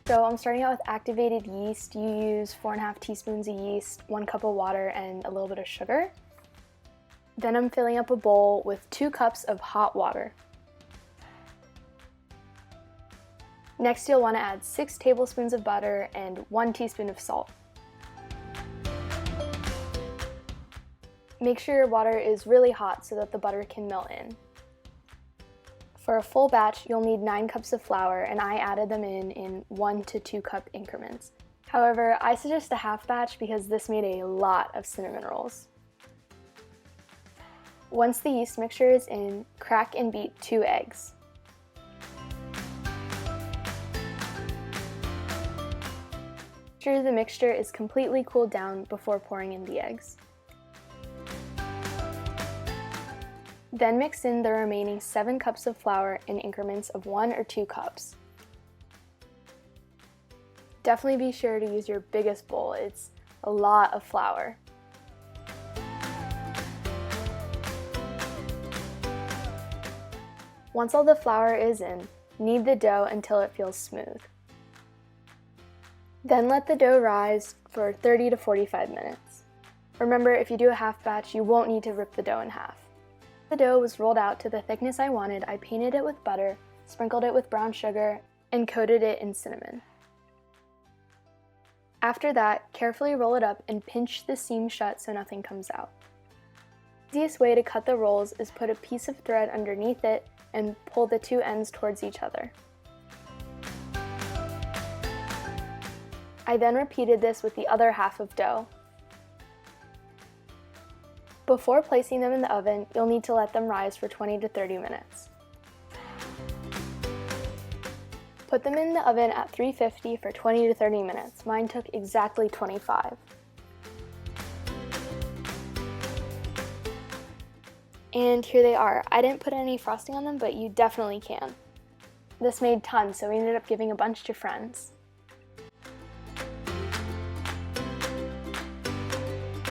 So I'm starting out with activated yeast. You use 4.5 teaspoons of yeast, 1 cup of water, and a little bit of sugar. Then I'm filling up a bowl with 2 cups of hot water. Next, you'll want to add 6 tablespoons of butter and 1 teaspoon of salt. Make sure your water is really hot so that the butter can melt in. For a full batch, you'll need 9 cups of flour, and I added them in 1 to 2 cup increments. However, I suggest a half batch because this made a lot of cinnamon rolls. Once the yeast mixture is in, crack and beat 2 eggs. Make sure the mixture is completely cooled down before pouring in the eggs. Then mix in the remaining 7 cups of flour in increments of 1 or 2 cups. Definitely be sure to use your biggest bowl, it's a lot of flour. Once all the flour is in, knead the dough until it feels smooth. Then let the dough rise for 30 to 45 minutes. Remember, if you do a half batch, you won't need to rip the dough in half. The dough was rolled out to the thickness I wanted. I painted it with butter, sprinkled it with brown sugar, and coated it in cinnamon. After that, carefully roll it up and pinch the seam shut so nothing comes out. The easiest way to cut the rolls is put a piece of thread underneath it and pull the 2 ends towards each other. I then repeated this with the other half of dough. Before placing them in the oven, you'll need to let them rise for 20 to 30 minutes. Put them in the oven at 350 for 20 to 30 minutes. Mine took exactly 25. And here they are. I didn't put any frosting on them, but you definitely can. This made tons, so we ended up giving a bunch to friends.